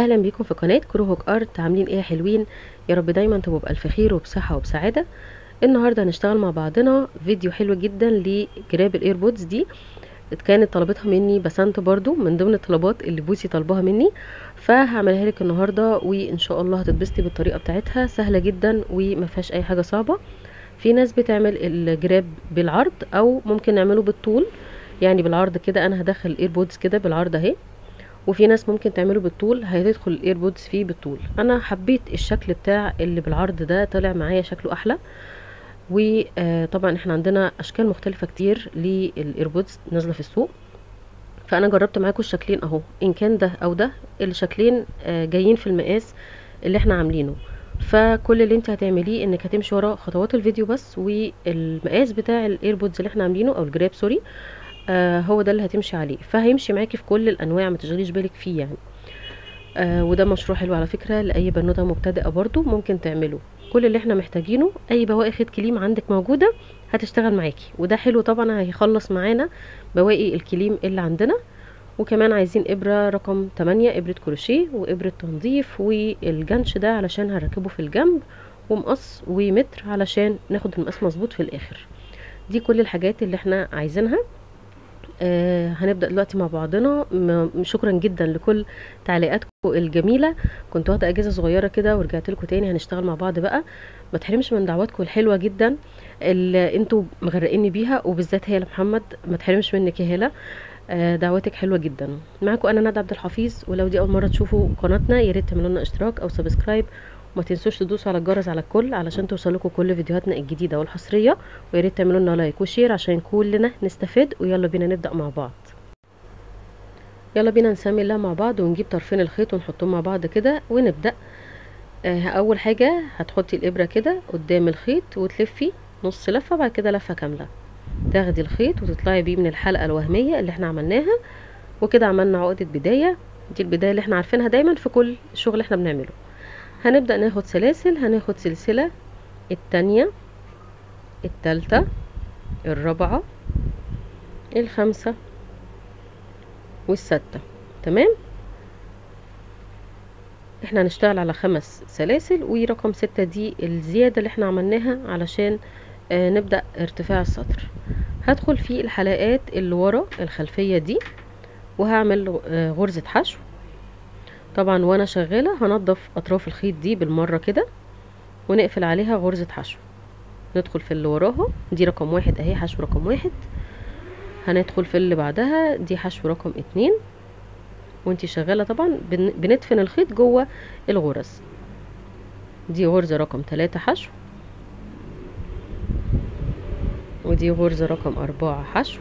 اهلا بيكم في قناه كرو هوك ارت. عاملين ايه يا حلوين؟ يا رب دايما تبقوا بالف خير وبصحه وبسعاده. النهارده هنشتغل مع بعضنا فيديو حلو جدا لجراب الايربودز دي. كانت طلبتها مني بسنت برضو من ضمن الطلبات اللي بوسي طلبها مني، فهعملها لك النهارده وان شاء الله هتتبسطي بالطريقه بتاعتها. سهله جدا وما فيهاش اي حاجه صعبه. في ناس بتعمل الجراب بالعرض او ممكن نعمله بالطول، يعني بالعرض كده انا هدخل الايربودز كده بالعرض اهي، وفي ناس ممكن تعمله بالطول هتدخل الايربودز فيه بالطول. انا حبيت الشكل بتاع اللي بالعرض ده، طلع معايا شكله احلى. وطبعا احنا عندنا اشكال مختلفة كتير للايربودز نازلة في السوق، فانا جربت معاكم الشكلين اهو، ان كان ده او ده الشكلين جايين في المقاس اللي احنا عاملينه. فكل اللي انت هتعمليه انك هتمشي ورا خطوات الفيديو بس، والمقاس بتاع الايربودز اللي احنا عاملينه او الجراب سوري هو ده اللي هتمشي عليه، فهيمشي معاكي في كل الانواع، ما تشغليش بالك فيه يعني. وده مشروع حلو على فكره لاي بنوته مبتدئه برضو ممكن تعمله. كل اللي احنا محتاجينه اي بواقي خيط كليم عندك موجوده هتشتغل معاكي، وده حلو طبعا هيخلص معانا بواقي الكليم اللي عندنا. وكمان عايزين ابره رقم 8، ابره كروشيه وابره تنظيف، والجنش ده علشان هنركبه في الجنب، ومقص ومتر علشان ناخد المقاس مظبوط في الاخر. دي كل الحاجات اللي احنا عايزينها. هنبدأ دلوقتي مع بعضنا. شكرا جدا لكل تعليقاتكم الجميلة. كنت واخدة اجازة صغيرة كده ورجعت لكم تاني، هنشتغل مع بعض بقى. ما تحرمش من دعواتكم الحلوة جدا اللي انتوا مغرقيني بيها، وبالذات هالة محمد، ما تحرمش منك يا هالة. دعواتك حلوة جدا. معاكم انا ندى عبد الحفيظ، ولو دي اول مرة تشوفوا قناتنا يا ريت تعملوا لنا اشتراك او سبسكرايب، وما تنسوش تدوسوا على الجرس على الكل علشان توصلكم كل فيديوهاتنا الجديدة والحصرية، ويا ريت تعملوا لنا لايك وشير عشان كلنا نستفاد. ويلا بينا نبدأ مع بعض. يلا بينا نسمي الله مع بعض ونجيب طرفين الخيط ونحطهم مع بعض كده ونبدأ. اول حاجة هتحطي الابرة كده قدام الخيط وتلفي نص لفة، بعد كده لفة كاملة، تاخدي الخيط وتطلعي بيه من الحلقة الوهمية اللي احنا عملناها، وكده عملنا عقدة بداية. دي البداية اللي احنا عارفينها دايما في كل شغل احنا بنعمله. هنبدأ ناخد سلاسل، هناخد سلسلة التانية، التالتة، الرابعة، الخامسة، والستة. تمام، احنا هنشتغل على 5 سلاسل، ورقم 6 دي الزيادة اللي احنا عملناها علشان نبدأ ارتفاع السطر. هدخل في الحلقات اللي ورا الخلفية دي وهعمل غرزة حشو. طبعا وانا شغالة هنضف اطراف الخيط دي بالمرة كده ونقفل عليها غرزة حشو. ندخل في اللي وراها، دي رقم 1 اهي، حشو رقم 1. هندخل في اللي بعدها، دي حشو رقم 2. وانتي شغالة طبعا بندفن الخيط جوه الغرز. دي غرزة رقم 3 حشو، ودي غرزة رقم 4 حشو.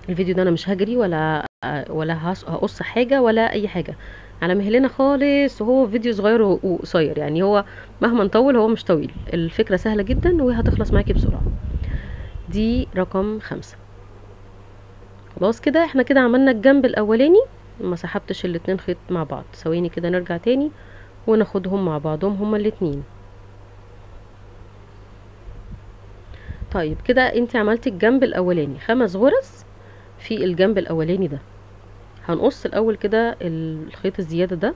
الفيديو ده انا مش هجري ولا هقص حاجة ولا اي حاجة، على مهلنا خالص، وهو فيديو صغير وقصير، يعني هو مهما نطول هو مش طويل، الفكرة سهلة جدا وهتخلص معاكي بسرعة. دي رقم 5. خلاص كده احنا كده عملنا الجنب الاولاني، ما سحبتش الاتنين خيط مع بعض. ثواني كده نرجع تاني وناخدهم مع بعضهم هما الاتنين. طيب كده انت عملتي الجنب الاولاني 5 غرز في الجنب الاولاني ده. هنقص الاول كده الخيط الزيادة ده،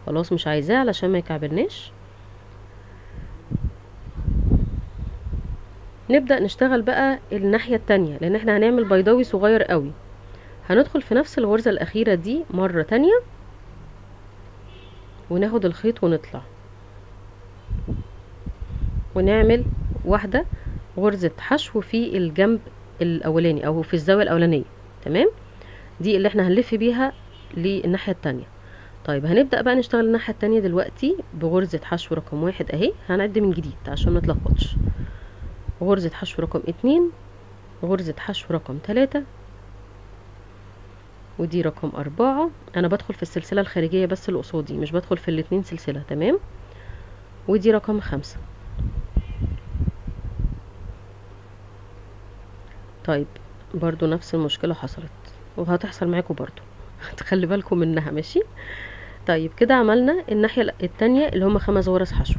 خلاص مش عايزاه علشان ما يكعبلناش. نبدأ نشتغل بقى الناحية التانية، لان احنا هنعمل بيضاوي صغير قوي. هندخل في نفس الغرزة الاخيرة دي مرة تانية وناخد الخيط ونطلع ونعمل واحدة غرزة حشو في الجنب الاولاني او في الزاوية الاولانية. تمام، دي اللي احنا هنلف بيها للناحية التانية. طيب هنبدأ بقى نشتغل الناحية التانية دلوقتي بغرزة حشو رقم 1 اهي. هنعد من جديد عشان منتلخبطش. غرزة حشو رقم 2، غرزة حشو رقم 3، ودي رقم 4. انا بدخل في السلسلة الخارجية بس اللي قصادي، مش بدخل في الاتنين سلسلة. تمام، ودي رقم 5. طيب برضو نفس المشكلة حصلت وهتحصل معاكم برضو تخلي بالكم منها. ماشي، طيب كده عملنا الناحية التانية اللي هما 5 غرز حشو.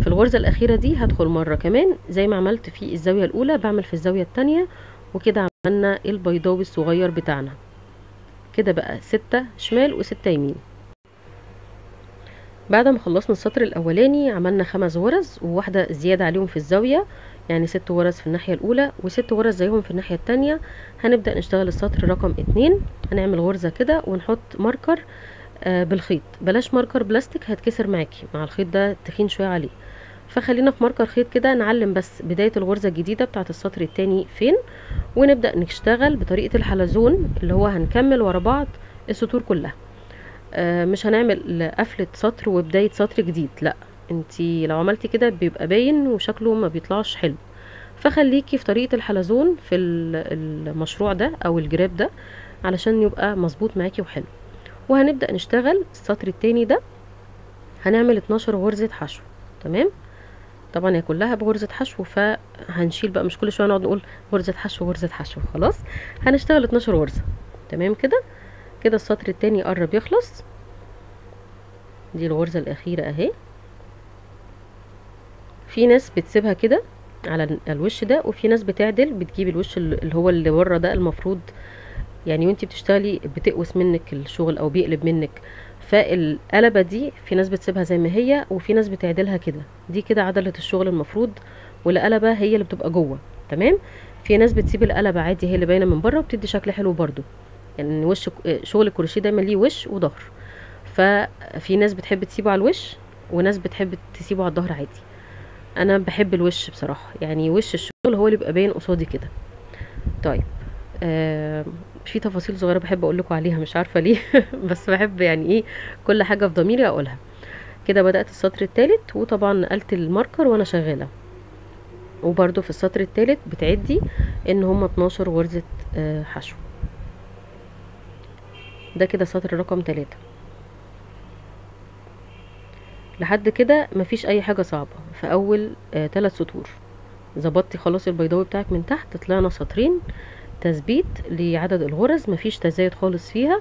في الغرزة الاخيرة دي هدخل مرة كمان زي ما عملت في الزاوية الاولى، بعمل في الزاوية التانية، وكده عملنا البيضاوي الصغير بتاعنا. كده بقى 6 شمال و6 يمين. بعد ما خلصنا السطر الاولاني عملنا 5 غرز وواحده زياده عليهم في الزاويه، يعني 6 غرز في الناحيه الاولى و6 غرز زيهم في الناحيه التانية. هنبدا نشتغل السطر رقم 2. هنعمل غرزه كده ونحط ماركر بالخيط، بلاش ماركر بلاستيك هيتكسر معاكي مع الخيط ده تخين شويه عليه، فخلينا في ماركر خيط كده نعلم بس بدايه الغرزه الجديده بتاعه السطر التاني فين، ونبدا نشتغل بطريقه الحلزون اللي هو هنكمل ورا بعض السطور كلها. مش هنعمل قفله سطر وبدايه سطر جديد، لا، انتي لو عملتي كده بيبقى باين وشكله ما بيطلعش حلو، فخليكي في طريقه الحلزون في المشروع ده او الجراب ده علشان يبقى مظبوط معاكي وحلو. وهنبدا نشتغل السطر التاني ده، هنعمل 12 غرزه حشو. تمام، طبعا هي كلها بغرزه حشو، فهنشيل بقى مش كل شويه نقعد نقول غرزه حشو غرزه حشو، خلاص هنشتغل 12 غرزه. تمام كده. كده السطر التاني قرب يخلص، دي الغرزه الاخيره اهي. في ناس بتسيبها كده على الوش ده، وفي ناس بتعدل بتجيب الوش اللي هو اللي بره ده، المفروض يعني وانتي بتشتغلي بتقوس منك الشغل او بيقلب منك، فالقلبه دي في ناس بتسيبها زي ما هي وفي ناس بتعدلها كده، دي كده عدله الشغل المفروض، والقلبه هي اللي بتبقى جوه. تمام. في ناس بتسيب القلبه عادي هي اللي باينه من بره وبتدي شكل حلو برضو، يعني وش شغل الكروشيه دايما ليه وش وظهر، ففي ناس بتحب تسيبه على الوش وناس بتحب تسيبه على الظهر عادي. انا بحب الوش بصراحه، يعني وش الشغل هو اللي بيبقى باين قصادي كده. طيب في تفاصيل صغيره بحب اقول لكم عليها مش عارفه ليه بس بحب يعني ايه كل حاجه في ضميري اقولها. كده بدات السطر الثالث، وطبعا نقلت الماركر وانا شغاله، وبرده في السطر الثالث بتعدي ان هما 12 غرزه حشو. ده كده سطر رقم 3. لحد كده مفيش اي حاجه صعبه في اول 3 سطور. ظبطتي خلاص البيضاوي بتاعك من تحت، طلعنا سطرين تثبيت لعدد الغرز، مفيش تزايد خالص فيها.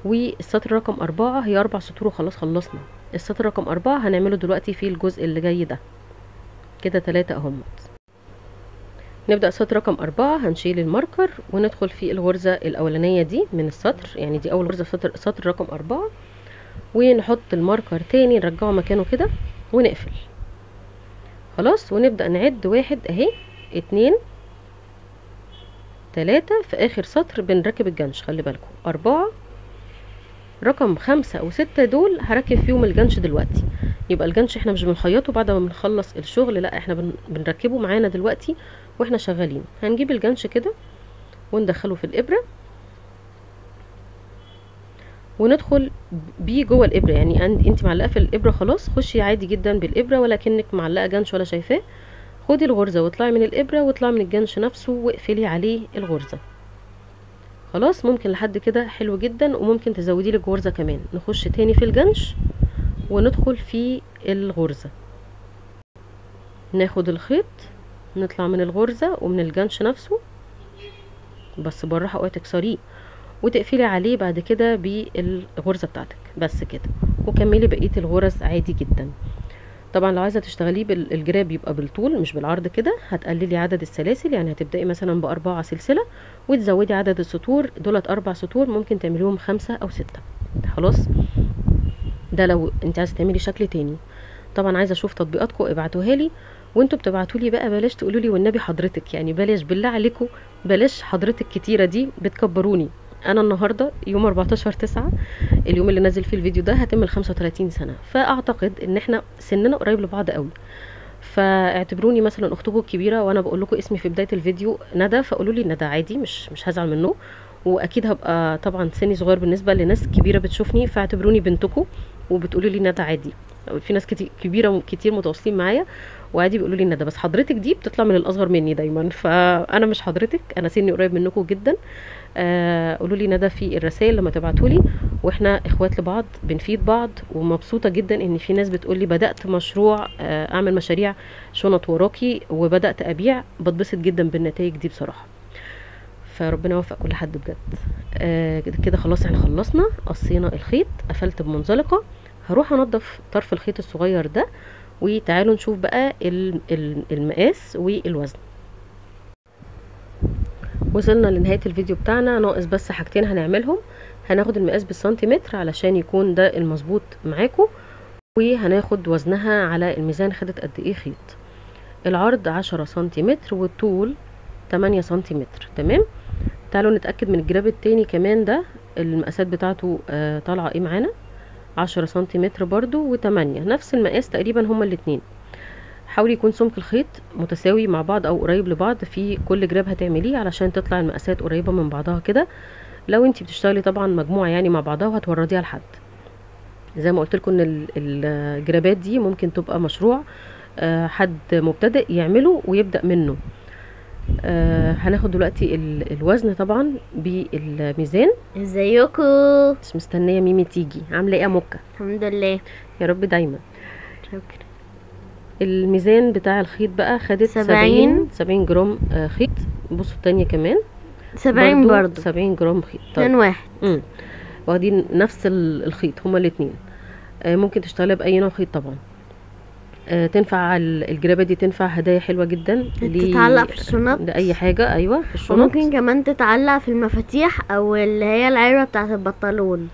والسطر رقم 4 هي 4 سطور وخلاص خلصنا. السطر رقم 4 هنعمله دلوقتي في الجزء اللي جاي ده. كده 3 اهمت. نبدأ سطر رقم 4، هنشيل الماركر وندخل في الغرزة الأولانية دي من السطر، يعني دي أول غرزة في سطر رقم 4، ونحط الماركر تاني نرجعه مكانه كده ونقفل خلاص، ونبدأ نعد 1 اهي 2 3 في آخر سطر بنركب الجنش، خلي بالكم 4 رقم 5 و6 دول هركب فيهم الجنش دلوقتي. يبقى الجنش احنا مش بنخيطه بعد ما بنخلص الشغل، لا احنا بنركبه معانا دلوقتي واحنا شغالين. هنجيب الجنش كده وندخله في الابره وندخل بيه جوه الابره، يعني انت معلقه في الابره خلاص، خشي عادي جدا بالابره ولكنك معلقه جنش ولا شايفاه. خدي الغرزه واطلعي من الابره واطلعي من الجنش نفسه واقفلي عليه الغرزه. خلاص ممكن لحد كده حلو جدا، وممكن تزودي لك غرزه كمان. نخش تاني في الجنش وندخل في الغرزه، ناخد الخيط نطلع من الغرزه ومن الجنش نفسه، بس بالراحه اوعي تكسريه، وتقفلي عليه بعد كده بالغرزه بتاعتك بس كده، وكملي بقيه الغرز عادي جدا. طبعا لو عايزه تشتغليه بالجراب يبقى بالطول مش بالعرض كده، هتقللي عدد السلاسل، يعني هتبداي مثلا ب4 سلسله وتزودي عدد السطور، دولت 4 سطور ممكن تعمليهم 5 أو 6. خلاص ده لو انت عايزه تعملي شكل تاني. طبعا عايزه اشوف تطبيقاتكم ابعتوها لي، وانتوا بتبعتوا لي بقى بلاش تقولوا لي والنبي حضرتك، يعني بلاش بالله عليكم بلاش حضرتك كتيره دي بتكبروني. انا النهارده يوم 14/9 اليوم اللي نازل فيه الفيديو ده هتم 35 سنه، فاعتقد ان احنا سننا قريب لبعض قوي، فاعتبروني مثلا اختكم الكبيره، وانا بقول لكم اسمي في بدايه الفيديو ندى، فقولوا لي ندى عادي، مش هزعل منه. واكيد هبقى طبعا سني صغير بالنسبه لناس كبيره بتشوفني، فاعتبروني بنتكم وبتقولوا لي ندى عادي. في ناس كبيره كتير متواصلين معايا وعادي بيقولوا لي ندى، بس حضرتك دي بتطلع من الاصغر مني دايما، فانا مش حضرتك، انا سني قريب منكم جدا. قولوا لي ندى في الرسائل لما تبعتوا لي، واحنا اخوات لبعض بنفيد بعض. ومبسوطه جدا ان في ناس بتقول لي بدات مشروع، اعمل مشاريع شنط وراكي وبدات ابيع، بتبسط جدا بالنتائج دي بصراحه، فربنا يوفق كل حد بجد. كده خلاص احنا خلصنا، قصينا الخيط، قفلت بمنزلقه، هروح انضف طرف الخيط الصغير ده، وتعالوا نشوف بقى المقاس والوزن. وصلنا لنهاية الفيديو بتاعنا، ناقص بس حاجتين هنعملهم. هناخد المقاس بالسنتيمتر علشان يكون ده المظبوط معاكم، وهناخد وزنها على الميزان. خدت قد ايه خيط؟ العرض 10 سنتيمتر والطول 8 سنتيمتر. تمام. تعالوا نتأكد من الجراب التاني كمان ده المقاسات بتاعته طالعة ايه معانا. 10 سنتيمتر برضو و8 نفس المقاس تقريبا هما الاتنين. حاولي يكون سمك الخيط متساوي مع بعض او قريب لبعض في كل جراب هتعمليه علشان تطلع المقاسات قريبة من بعضها كده. لو انتي بتشتغلي طبعا مجموعة يعني مع بعضها وهتورديها لحد، زي ما قلت لكم ان الجرابات دي ممكن تبقى مشروع حد مبتدئ يعمله ويبدأ منه. هناخد دلوقتي الوزن طبعا بالميزان. ازيكم؟ بس مستنيه ميمي تيجي. عامله ايه يا موكا؟ الحمد لله. يا رب دايما. شكرا. الميزان بتاع الخيط بقى خدت 70 جرام خيط. بصوا التانية كمان 70 برضو 70 جرام خيط. اتنين واحد. واخدين نفس الخيط هما الاتنين. ممكن تشتغلي باي نوع خيط طبعا. تنفع الجرابه دي تنفع هدايا حلوه جدا تتعلق في الشنط لاي حاجه. ايوه في الشنط. وممكن كمان تتعلق في المفاتيح او اللي هي العلبه بتاعه البنطلون.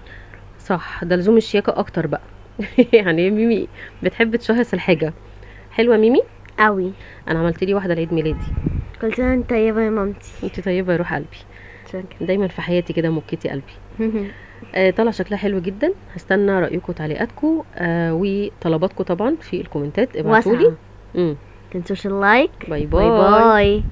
صح، ده لزوم الشياكه اكتر بقى. يعني ميمي بتحب تشهص الحاجه. حلوه ميمي قوي. انا عملت لي واحده لعيد ميلادي. كل سنه وانت طيبه يا مامتي. انت طيبه يا روح قلبي. شكرا. دايما في حياتي كده موكتي قلبي. طلع شكلها حلو جدا. هستنى رايكم وتعليقاتكم وطلباتكم طبعا في الكومنتات. ابعتولي. تنسوش اللايك. باي باي. باي باي.